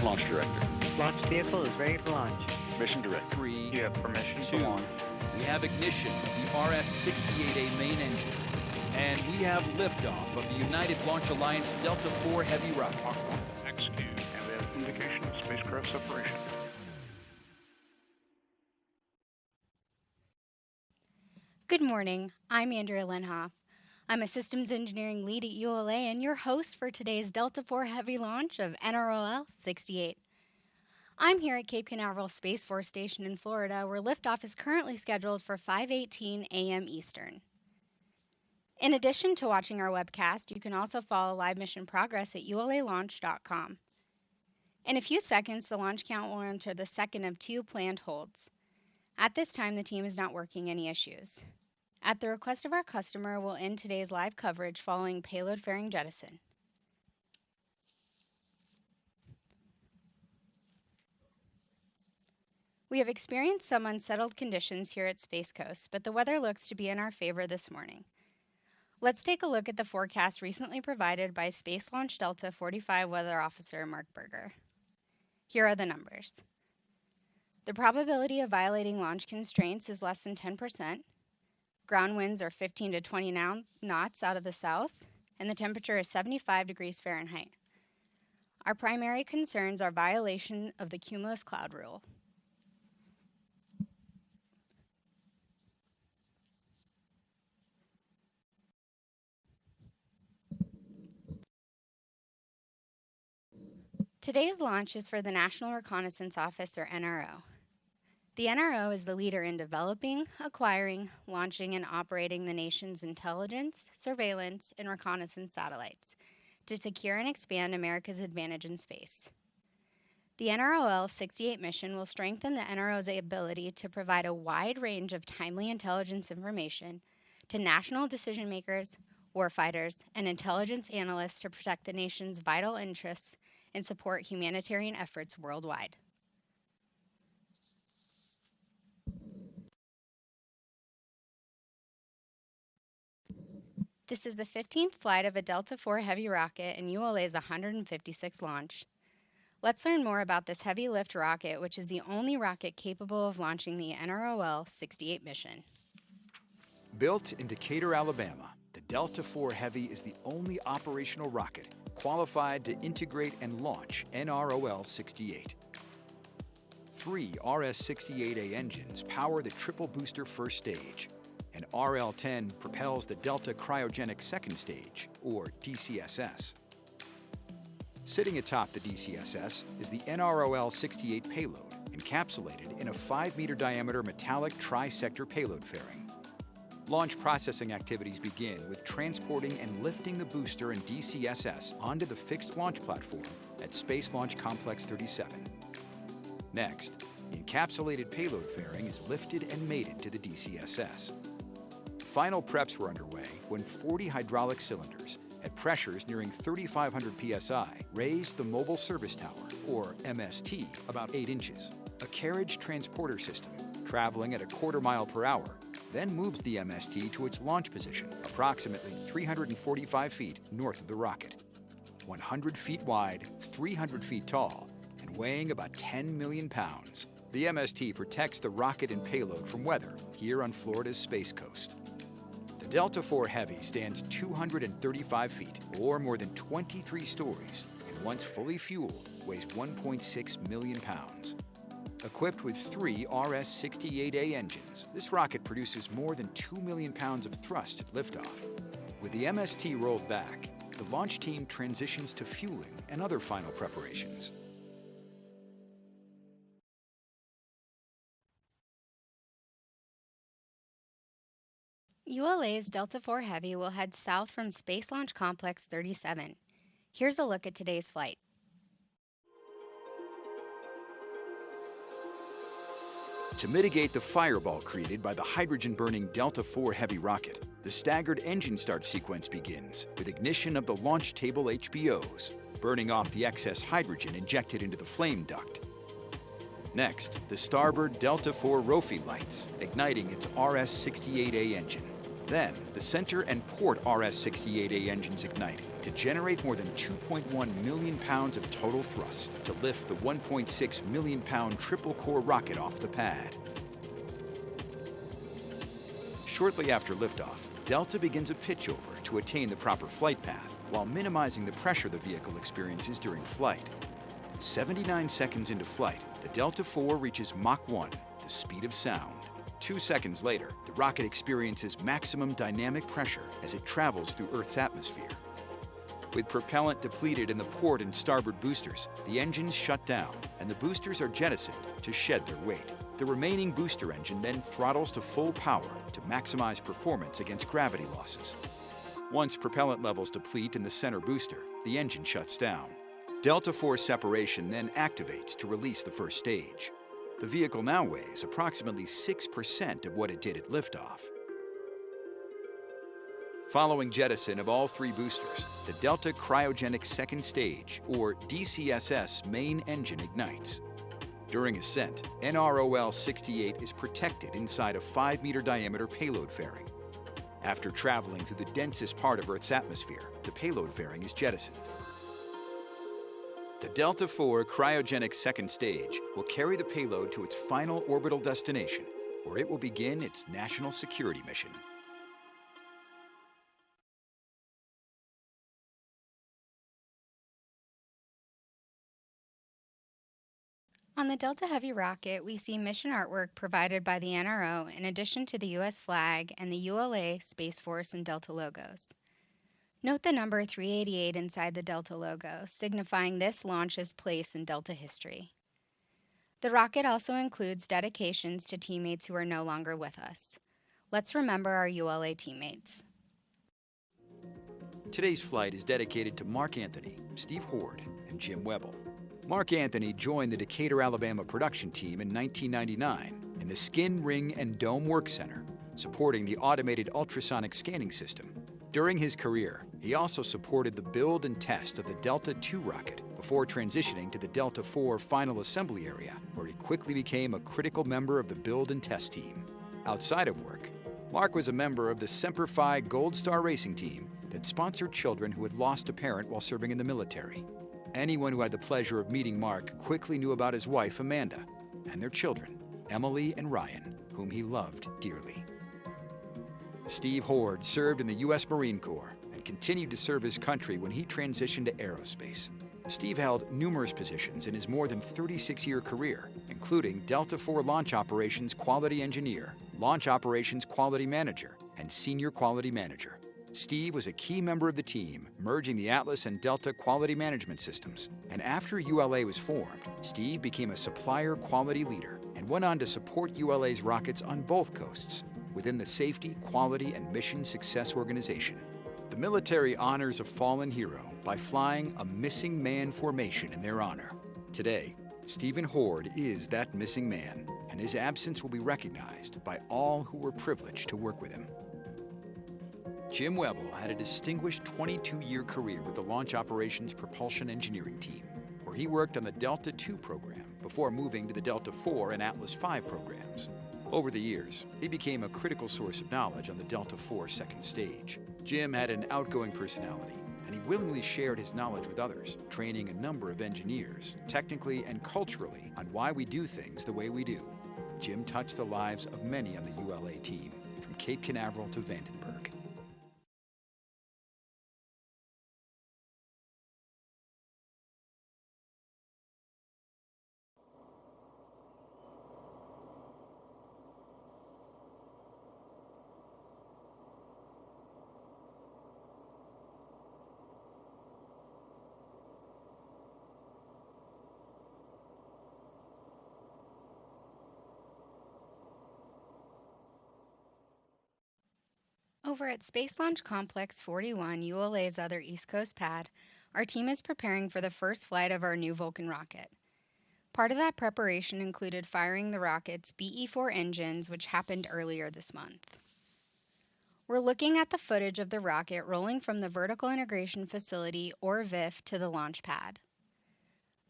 Launch Director. Launch vehicle is ready to launch. Mission Director. 3, You have permission 2. to launch. We have ignition of the RS-68A main engine. And we have liftoff of the United Launch Alliance Delta IV Heavy rocket. Mach 1, execute, and then indication of spacecraft separation. Good morning, I'm Andrea Lenhoff. I'm a systems engineering lead at ULA and your host for today's Delta IV Heavy launch of NROL-68. I'm here at Cape Canaveral Space Force Station in Florida, where liftoff is currently scheduled for 5:18 a.m. Eastern. In addition to watching our webcast, you can also follow live mission progress at ulalaunch.com. In a few seconds, the launch count will enter the second of 2 planned holds. At this time, the team is not working any issues. At the request of our customer, we'll end today's live coverage following payload fairing jettison. We have experienced some unsettled conditions here at Space Coast, but the weather looks to be in our favor this morning. Let's take a look at the forecast recently provided by Space Launch Delta 45 Weather Officer Mark Berger. Here are the numbers. The probability of violating launch constraints is less than 10%. Ground winds are 15 to 20 knots out of the south, and the temperature is 75 degrees Fahrenheit. Our primary concerns are violation of the cumulus cloud rule. Today's launch is for the National Reconnaissance Office, or NRO. The NRO is the leader in developing, acquiring, launching, and operating the nation's intelligence, surveillance, and reconnaissance satellites to secure and expand America's advantage in space. The NROL-68 mission will strengthen the NRO's ability to provide a wide range of timely intelligence information to national decision makers, warfighters, and intelligence analysts to protect the nation's vital interests and support humanitarian efforts worldwide. This is the 15th flight of a Delta IV Heavy rocket and ULA's 156th launch. Let's learn more about this heavy lift rocket, which is the only rocket capable of launching the NROL-68 mission. Built in Decatur, Alabama, the Delta IV Heavy is the only operational rocket qualified to integrate and launch NROL-68. 3 RS-68A engines power the triple booster first stage, and RL-10 propels the Delta Cryogenic Second Stage, or DCSS. Sitting atop the DCSS is the NROL-68 payload, encapsulated in a 5-meter diameter metallic tri-sector payload fairing. Launch processing activities begin with transporting and lifting the booster and DCSS onto the fixed launch platform at Space Launch Complex 37. Next, the encapsulated payload fairing is lifted and mated to the DCSS. Final preps were underway when 40 hydraulic cylinders at pressures nearing 3,500 psi raised the Mobile Service Tower, or MST, about 8 inches. A carriage transporter system, traveling at a quarter mile per hour, then moves the MST to its launch position, approximately 345 feet north of the rocket. 100 feet wide, 300 feet tall, and weighing about 10 million pounds, the MST protects the rocket and payload from weather here on Florida's Space Coast. The Delta IV Heavy stands 235 feet, or more than 23 stories, and once fully fueled, weighs 1.6 million pounds. Equipped with 3 RS-68A engines, this rocket produces more than 2 million pounds of thrust at liftoff. With the MST rolled back, the launch team transitions to fueling and other final preparations. ULA's Delta IV Heavy will head south from Space Launch Complex 37. Here's a look at today's flight. To mitigate the fireball created by the hydrogen-burning Delta IV Heavy rocket, the staggered engine start sequence begins with ignition of the launch table HBOs, burning off the excess hydrogen injected into the flame duct. Next, the starboard Delta IV ROFI lights, igniting its RS-68A engine. Then, the center and port RS-68A engines ignite to generate more than 2.1 million pounds of total thrust to lift the 1.6 million pound triple-core rocket off the pad. Shortly after liftoff, Delta begins a pitch over to attain the proper flight path while minimizing the pressure the vehicle experiences during flight. 79 seconds into flight, the Delta IV reaches Mach 1, the speed of sound. 2 seconds later, the rocket experiences maximum dynamic pressure as it travels through Earth's atmosphere. With propellant depleted in the port and starboard boosters, the engines shut down and the boosters are jettisoned to shed their weight. The remaining booster engine then throttles to full power to maximize performance against gravity losses. Once propellant levels deplete in the center booster, the engine shuts down. Delta IV separation then activates to release the first stage. The vehicle now weighs approximately 6% of what it did at liftoff. Following jettison of all 3 boosters, the Delta Cryogenic Second Stage, or DCSS, main engine ignites. During ascent, NROL-68 is protected inside a 5-meter diameter payload fairing. After traveling through the densest part of Earth's atmosphere, the payload fairing is jettisoned. The Delta IV Cryogenic Second Stage will carry the payload to its final orbital destination, where it will begin its national security mission. On the Delta Heavy rocket, we see mission artwork provided by the NRO in addition to the U.S. flag and the ULA, Space Force, and Delta logos. Note the number 388 inside the Delta logo, signifying this launch's place in Delta history. The rocket also includes dedications to teammates who are no longer with us. Let's remember our ULA teammates. Today's flight is dedicated to Mark Anthony, Steve Hord, and Jim Webble. Mark Anthony joined the Decatur, Alabama production team in 1999 in the Skin, Ring, and Dome Work Center, supporting the automated ultrasonic scanning system. During his career, he also supported the build and test of the Delta II rocket before transitioning to the Delta IV final assembly area, where he quickly became a critical member of the build and test team. Outside of work, Mark was a member of the Semper Fi Gold Star racing team that sponsored children who had lost a parent while serving in the military. Anyone who had the pleasure of meeting Mark quickly knew about his wife, Amanda, and their children, Emily and Ryan, whom he loved dearly. Steve Hord served in the U.S. Marine Corps and continued to serve his country when he transitioned to aerospace. Steve held numerous positions in his more than 36-year career, including Delta IV Launch Operations Quality Engineer, Launch Operations Quality Manager, and Senior Quality Manager. Steve was a key member of the team, merging the Atlas and Delta quality management systems. And after ULA was formed, Steve became a supplier quality leader and went on to support ULA's rockets on both coasts within the Safety, Quality, and Mission Success Organization. The military honors a fallen hero by flying a missing man formation in their honor. Today, Stephen Hord is that missing man, and his absence will be recognized by all who were privileged to work with him. Jim Webble had a distinguished 22-year career with the Launch Operations Propulsion Engineering Team, where he worked on the Delta II program before moving to the Delta IV and Atlas V programs. Over the years, he became a critical source of knowledge on the Delta IV second stage. Jim had an outgoing personality, and he willingly shared his knowledge with others, training a number of engineers, technically and culturally, on why we do things the way we do. Jim touched the lives of many on the ULA team, from Cape Canaveral to Vandenberg. Over at Space Launch Complex 41, ULA's other East Coast pad, our team is preparing for the first flight of our new Vulcan rocket. Part of that preparation included firing the rocket's BE-4 engines, which happened earlier this month. We're looking at the footage of the rocket rolling from the Vertical Integration Facility, or VIF, to the launch pad.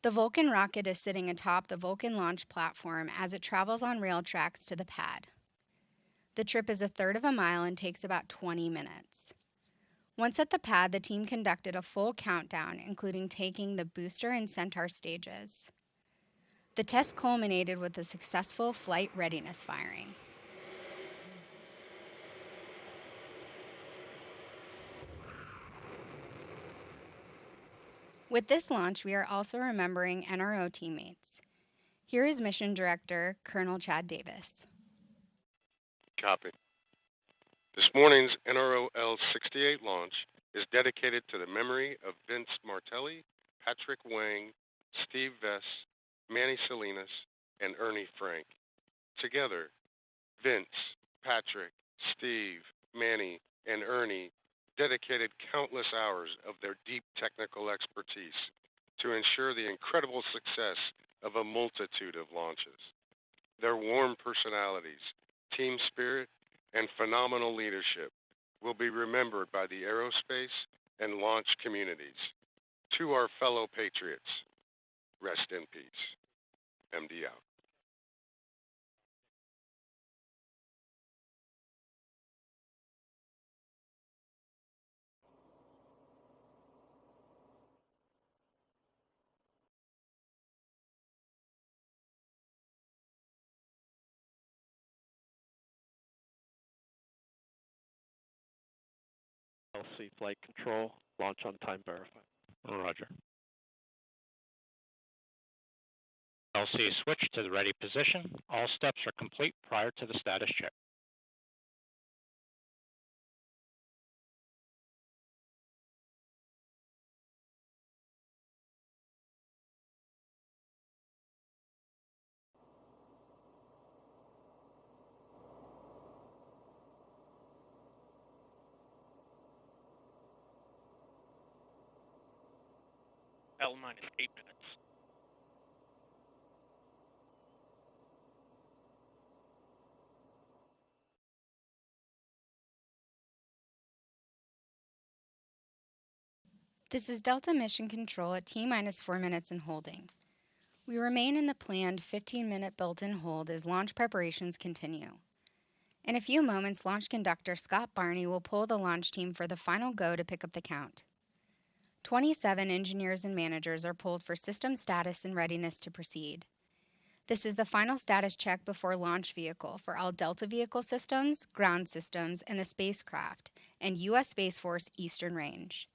The Vulcan rocket is sitting atop the Vulcan launch platform as it travels on rail tracks to the pad. The trip is a third of a mile and takes about 20 minutes. Once at the pad, the team conducted a full countdown, including taking the booster and Centaur stages. The test culminated with a successful flight readiness firing. With this launch, we are also remembering NRO teammates. Here is Mission Director, Colonel Chad Davis. Copy. This morning's NROL-68 launch is dedicated to the memory of Vince Martelli, Patrick Wang, Steve Vess, Manny Salinas, and Ernie Frank. Together, Vince, Patrick, Steve, Manny, and Ernie dedicated countless hours of their deep technical expertise to ensure the incredible success of a multitude of launches. Their warm personalities, team spirit, and phenomenal leadership will be remembered by the aerospace and launch communities. To our fellow patriots, rest in peace. MD out. LC flight control, launch on time verified. Roger. LC switch to the ready position. All steps are complete prior to the status check. L minus 8 minutes. This is Delta Mission Control at T-minus 4 minutes and holding. We remain in the planned 15-minute built-in hold as launch preparations continue. In a few moments, launch conductor Scott Barney will pull the launch team for the final go to pick up the count. 27 engineers and managers are pulled for system status and readiness to proceed. This is the final status check before launch vehicle for all Delta vehicle systems, ground systems, and the spacecraft, and U.S. Space Force Eastern Range.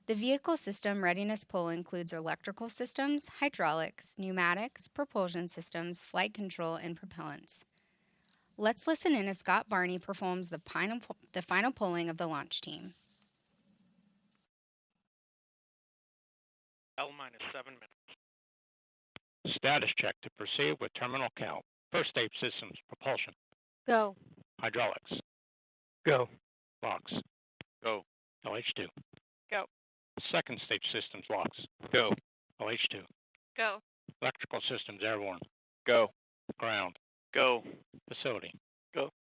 The vehicle system readiness pull includes electrical systems, hydraulics, pneumatics, propulsion systems, flight control, and propellants. Let's listen in as Scott Barney performs the final pulling of the launch team. L minus 7 minutes. Status check to proceed with terminal count. First stage systems, propulsion. Go. Hydraulics. Go. Locks. Go. LH2. Go. Second stage systems, locks. Go. LH2. Go. Electrical systems, airborne. Go. Ground. Go. Facility. Go.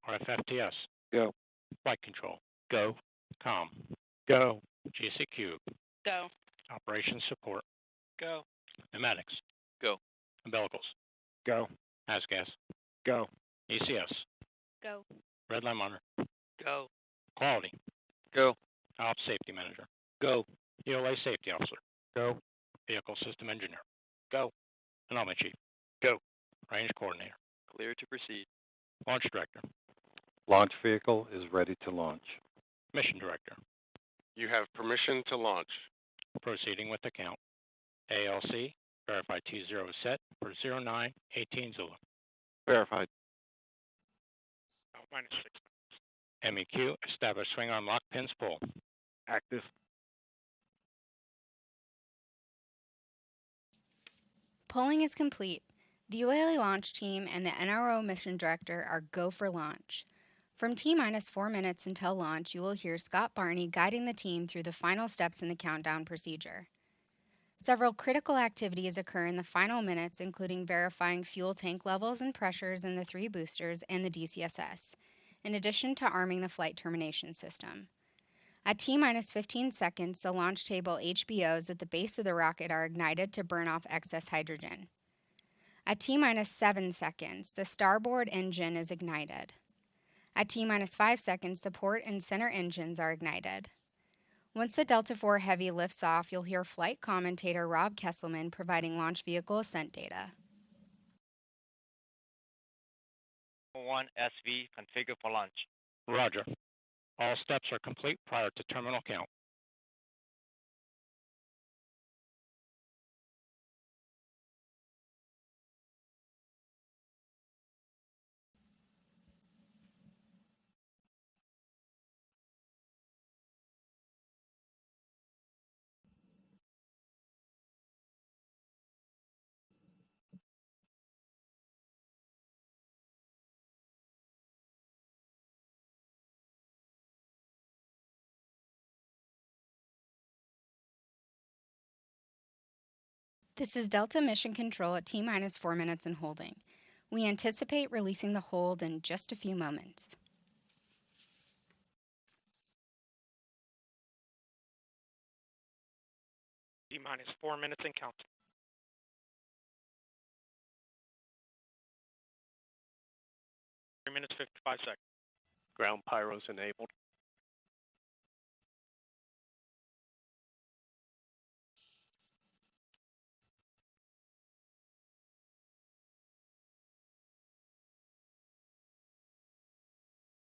RFFTS. Go. Flight control. Go. Com. Go. GCQ. Go. Operations support. Go. Pneumatics. Go. Umbilicals. Go. ASGAS. Go. ECS. Go. Red line monitor. Go. Quality. Go. Ops safety manager. Go. ULA safety officer. Go. Vehicle system engineer. Go. Anomaly chief. Go. Range coordinator. Clear to proceed. Launch director. Launch vehicle is ready to launch. Mission director. You have permission to launch. Proceeding with the count. ALC. Verified T0 set for 0918 Zulu. Verified. L minus 6 minutes. MEQ. Establish swing arm lock pins pull. Active. Polling is complete. The ULA launch team and the NRO mission director are go for launch. From T-minus 4 minutes until launch, you will hear Scott Barney guiding the team through the final steps in the countdown procedure. Several critical activities occur in the final minutes, including verifying fuel tank levels and pressures in the 3 boosters and the DCSS, in addition to arming the flight termination system. At T-minus 15 seconds, the launch table HBOs at the base of the rocket are ignited to burn off excess hydrogen. At T-minus 7 seconds, the starboard engine is ignited. At T-minus 5 seconds, the port and center engines are ignited. Once the Delta IV Heavy lifts off, you'll hear flight commentator Rob Kesselman providing launch vehicle ascent data. 1 SV configured for launch. Roger. All steps are complete prior to terminal count. This is Delta Mission Control at T-minus 4 minutes and holding. We anticipate releasing the hold in just a few moments. T-minus 4 minutes and count. 3 minutes 55 seconds. Ground pyros enabled.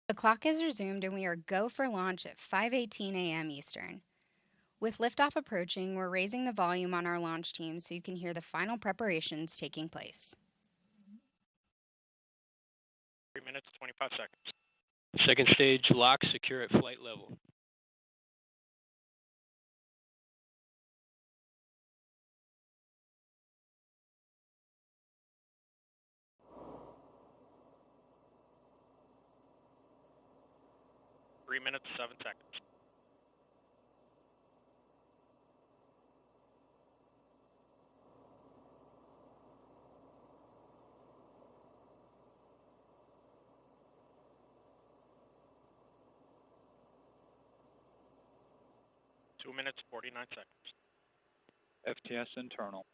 The clock is resumed and we are go for launch at 5:18 a.m. Eastern. With liftoff approaching, we're raising the volume on our launch team so you can hear the final preparations taking place. 3 minutes 25 seconds. Second stage lock secure at flight level. Three minutes 7 seconds. Two minutes 49 seconds. FTS internal.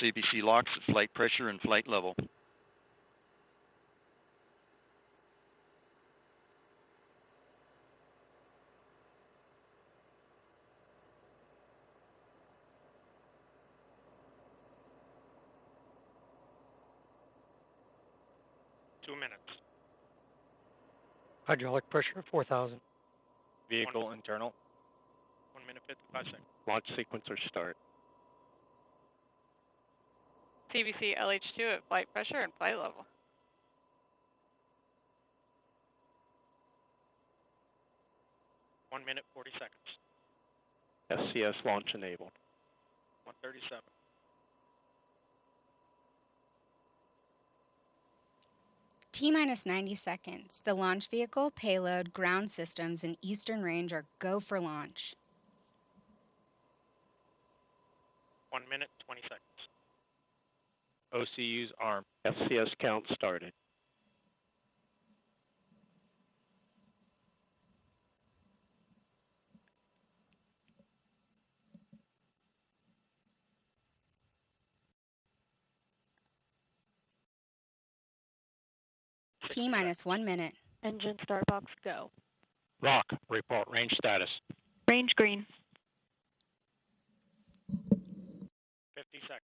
CBC locks at flight pressure and flight level. Minutes. Hydraulic pressure 4,000. Vehicle internal. 1 minute 55 seconds. Launch sequencer start. CBC LH2 at flight pressure and flight level. 1 minute 40 seconds. SCS launch enabled. 137. T-minus 90 seconds. The launch vehicle, payload, ground systems, and Eastern Range are go for launch. 1 minute 20 seconds. OCU's arm. FCS count started. T-minus 1 minute. Engine start box go. Rock, report range status. Range green. 50 seconds.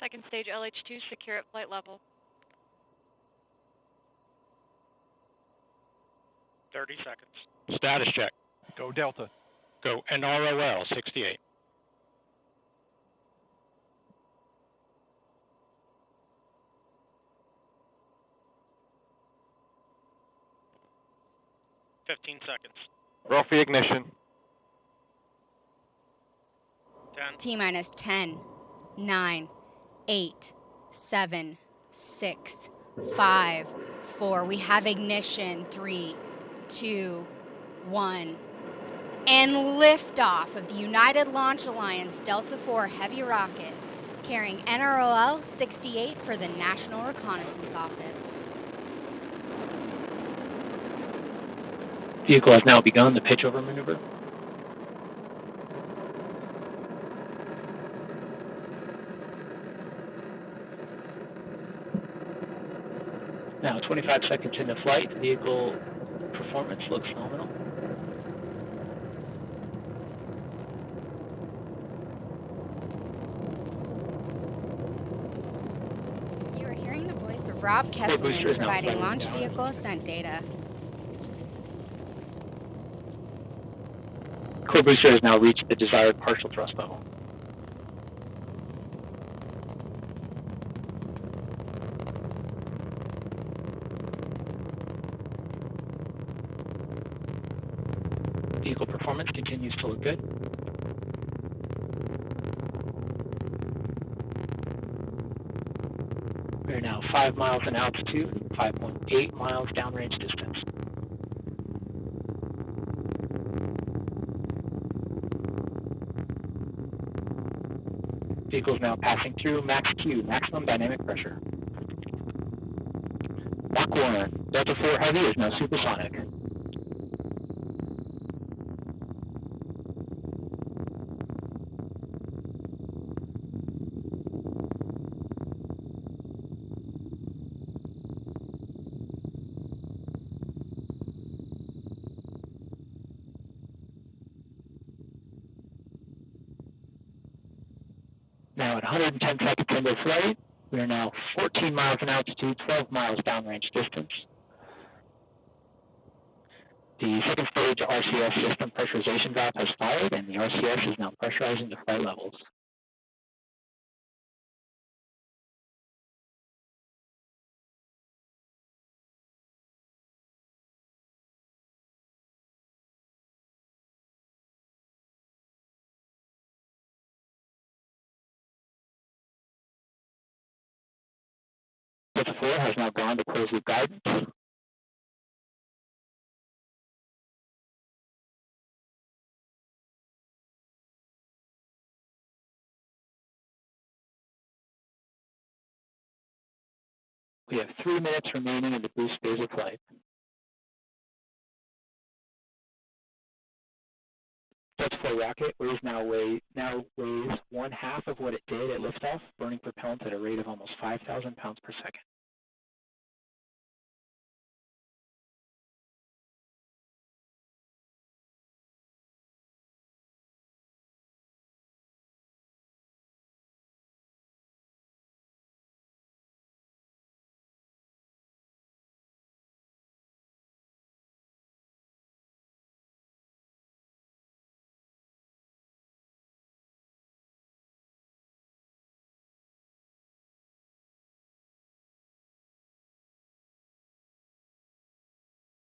Second stage LH2 secure at flight level. 30 seconds. Status check. Go Delta. Go NROL-68. Fifteen seconds. Rough ignition. 10. T-minus 10, 9, 8, 7, 6, 5, 4. We have ignition. 3, 2, 1. And liftoff of the United Launch Alliance Delta IV Heavy rocket, carrying NROL-68 for the National Reconnaissance Office. Vehicle has now begun the pitchover maneuver. Now 25 seconds into flight, vehicle performance looks nominal. You are hearing the voice of Rob Kesselman providing launch vehicle ascent data. Core booster has now reached the desired partial thrust level. Vehicle performance continues to look good. We are now 5 miles in altitude, 5.8 miles downrange distance. Vehicle is now passing through max Q, maximum dynamic pressure. Mach 1, Delta IV Heavy is now supersonic. Now at 110 seconds into flight, we are now 14 miles in altitude, 12 miles downrange distance. The second stage RCS system pressurization valve has fired, and the RCS is now pressurizing to flight levels. Delta IV has now gone to closed loop guidance. We have 3 minutes remaining in the boost phase of flight. Delta IV rocket weighs 1/2 of what it did at liftoff, burning propellant at a rate of almost 5,000 pounds per second.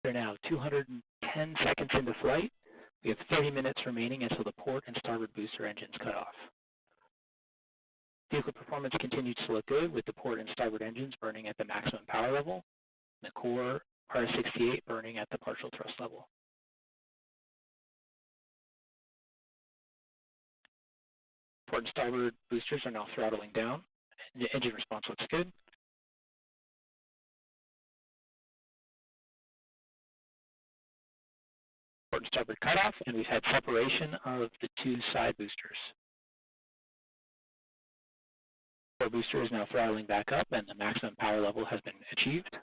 We're now 210 seconds into flight. We have 30 minutes remaining until the port and starboard booster engines cut off. Vehicle performance continues to look good, with the port and starboard engines burning at the maximum power level, and the core R-68 burning at the partial thrust level. Port and starboard boosters are now throttling down. The engine response looks good. Port and starboard cutoff, and we've had separation of the 2 side boosters. Core booster is now throttling back up, and the maximum power level has been achieved.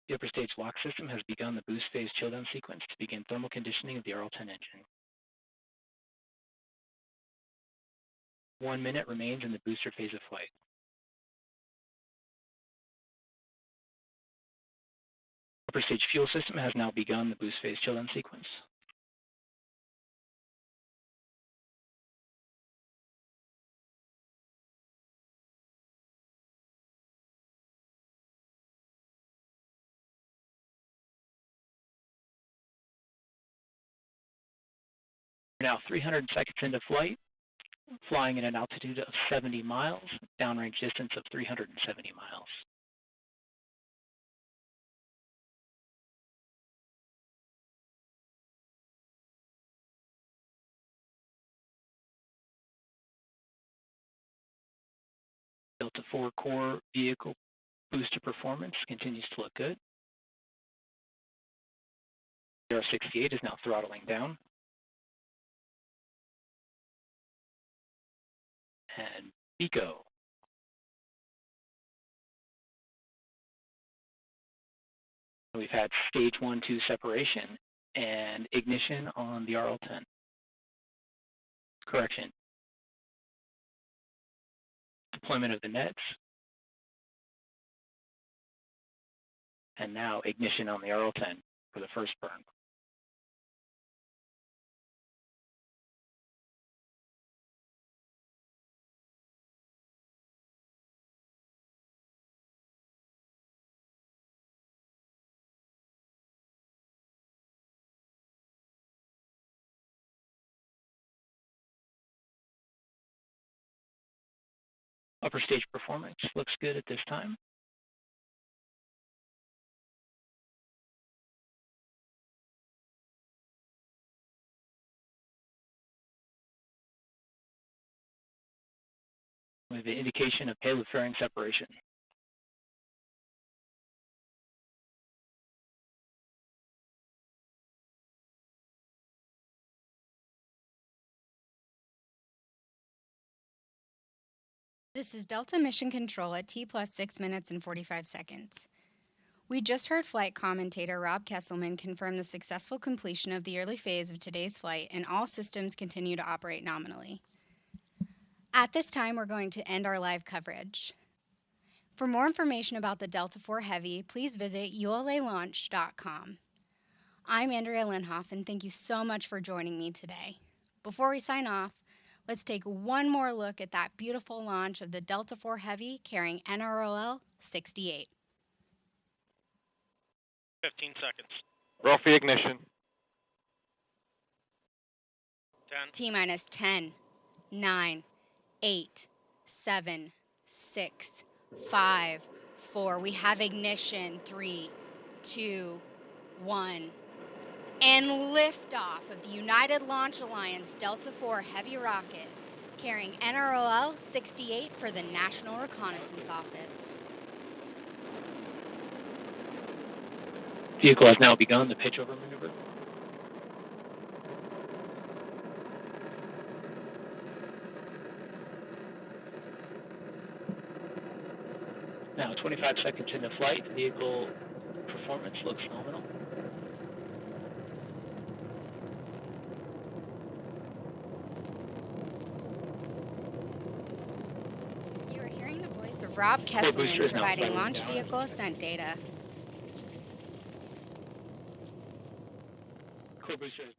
The upper stage lock system has begun the boost phase chill down sequence to begin thermal conditioning of the RL-10 engine. 1 minute remains in the booster phase of flight. Upper stage fuel system has now begun the boost phase chill down sequence. We're now 300 seconds into flight, flying at an altitude of 70 miles, downrange distance of 370 miles. Delta IV core vehicle booster performance continues to look good. NROL-68 is now throttling down. And Pico. We've had stage 1-2 separation and ignition on the RL-10. Correction. Deployment of the nets. And now ignition on the RL-10 for the first burn. Upper stage performance looks good at this time. With the indication of payload fairing separation. This is Delta Mission Control at T plus 6 minutes and 45 seconds. We just heard flight commentator Rob Kesselman confirm the successful completion of the early phase of today's flight, and all systems continue to operate nominally. At this time, we're going to end our live coverage. For more information about the Delta IV Heavy, please visit ulalaunch.com. I'm Andrea Linhoff, and thank you so much for joining me today. Before we sign off, let's take one more look at that beautiful launch of the Delta IV Heavy carrying NROL-68. 15 seconds. Roll for ignition. 10. T-minus 10, 9, 8, 7, 6, 5, 4. We have ignition. 3, 2, 1. And liftoff of the United Launch Alliance Delta IV Heavy rocket carrying NROL-68 for the National Reconnaissance Office. Vehicle has now begun the pitch over maneuver. Now 25 seconds into flight, vehicle performance looks nominal. You are hearing the voice of Rob Kesselman providing launch vehicle ascent data. Core booster is